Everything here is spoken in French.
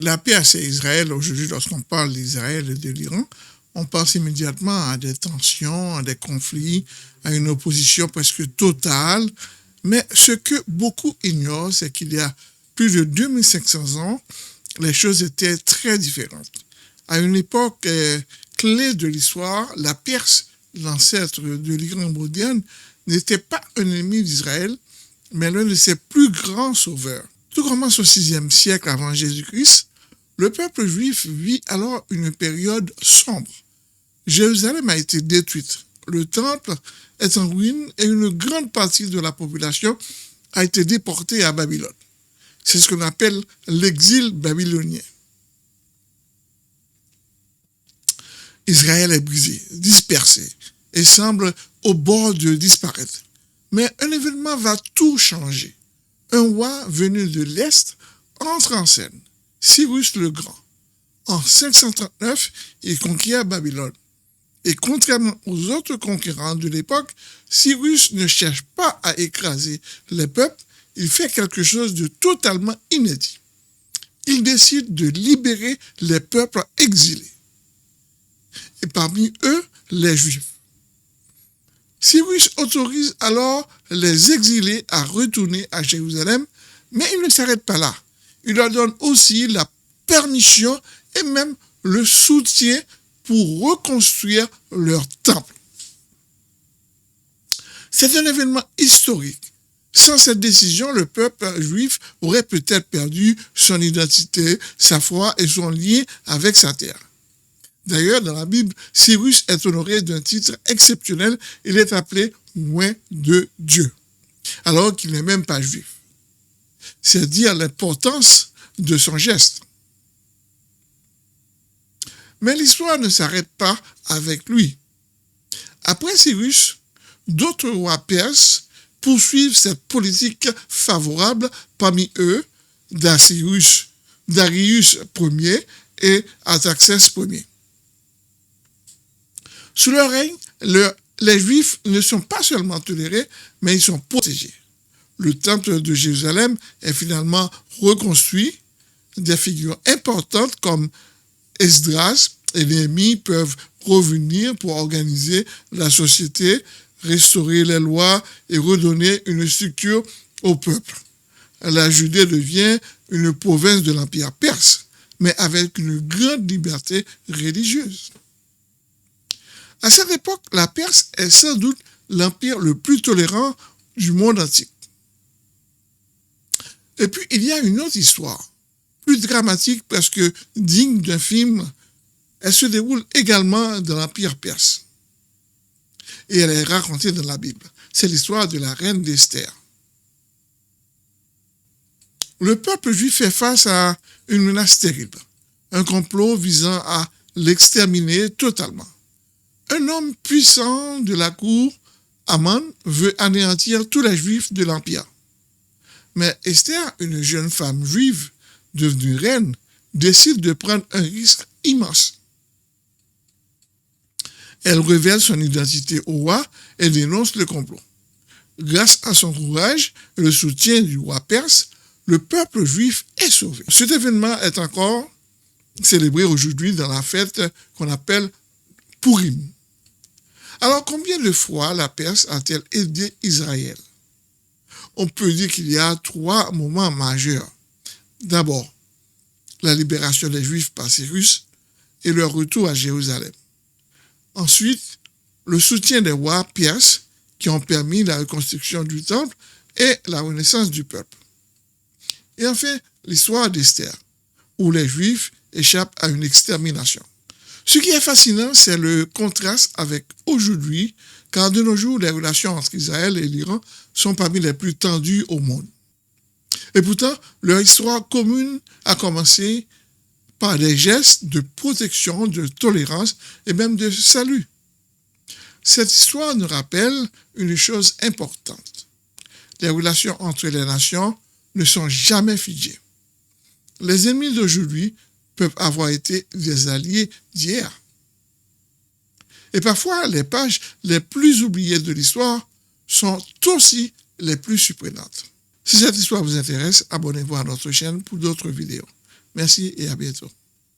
La Perse et Israël, aujourd'hui, lorsqu'on parle d'Israël et de l'Iran, on pense immédiatement à des tensions, à des conflits, à une opposition presque totale. Mais ce que beaucoup ignorent, c'est qu'il y a plus de 2500 ans, les choses étaient très différentes. À une époque clé de l'histoire, la Perse, l'ancêtre de l'Iran moderne, n'était pas un ennemi d'Israël, mais l'un de ses plus grands sauveurs. Tout commence au VIe siècle avant Jésus-Christ. Le peuple juif vit alors une période sombre. Jérusalem a été détruite. Le temple est en ruine et une grande partie de la population a été déportée à Babylone. C'est ce qu'on appelle l'exil babylonien. Israël est brisé, dispersé et semble au bord de disparaître. Mais un événement va tout changer. Un roi venu de l'Est entre en scène, Cyrus le Grand. En 539, il conquiert Babylone. Et contrairement aux autres conquérants de l'époque, Cyrus ne cherche pas à écraser les peuples, il fait quelque chose de totalement inédit. Il décide de libérer les peuples exilés. Et parmi eux, les Juifs. Cyrus autorise alors les exilés à retourner à Jérusalem, mais il ne s'arrête pas là. Il leur donne aussi la permission et même le soutien pour reconstruire leur temple. C'est un événement historique. Sans cette décision, le peuple juif aurait peut-être perdu son identité, sa foi et son lien avec sa terre. D'ailleurs, dans la Bible, Cyrus est honoré d'un titre exceptionnel. Il est appelé Oint de Dieu, alors qu'il n'est même pas juif. C'est dire l'importance de son geste. Mais l'histoire ne s'arrête pas avec lui. Après Cyrus, d'autres rois perses poursuivent cette politique favorable, parmi eux Darius Ier et Artaxerxès Ier. Sous leur règne, les Juifs ne sont pas seulement tolérés, mais ils sont protégés. Le temple de Jérusalem est finalement reconstruit. Des figures importantes comme Esdras et Néhémie peuvent revenir pour organiser la société, restaurer les lois et redonner une structure au peuple. La Judée devient une province de l'Empire perse, mais avec une grande liberté religieuse. À cette époque, la Perse est sans doute l'empire le plus tolérant du monde antique. Et puis, il y a une autre histoire, plus dramatique, presque digne d'un film. Elle se déroule également dans l'empire perse. Et elle est racontée dans la Bible. C'est l'histoire de la reine d'Esther. Le peuple juif fait face à une menace terrible, un complot visant à l'exterminer totalement. Un homme puissant de la cour, Aman, veut anéantir tous les juifs de l'empire. Mais Esther, une jeune femme juive devenue reine, décide de prendre un risque immense. Elle révèle son identité au roi et dénonce le complot. Grâce à son courage et le soutien du roi perse, le peuple juif est sauvé. Cet événement est encore célébré aujourd'hui dans la fête qu'on appelle Purim. Alors, combien de fois la Perse a-t-elle aidé Israël? On peut dire qu'il y a 3 moments majeurs. D'abord, la libération des Juifs par Cyrus et leur retour à Jérusalem. Ensuite, le soutien des rois perses qui ont permis la reconstruction du temple et la renaissance du peuple. Et enfin, l'histoire d'Esther, où les Juifs échappent à une extermination. Ce qui est fascinant, c'est le contraste avec aujourd'hui, car de nos jours, les relations entre Israël et l'Iran sont parmi les plus tendues au monde. Et pourtant, leur histoire commune a commencé par des gestes de protection, de tolérance et même de salut. Cette histoire nous rappelle une chose importante. Les relations entre les nations ne sont jamais figées. Les ennemis d'aujourd'hui peuvent avoir été des alliés d'hier. Et parfois, les pages les plus oubliées de l'histoire sont aussi les plus surprenantes. Si cette histoire vous intéresse, abonnez-vous à notre chaîne pour d'autres vidéos. Merci et à bientôt.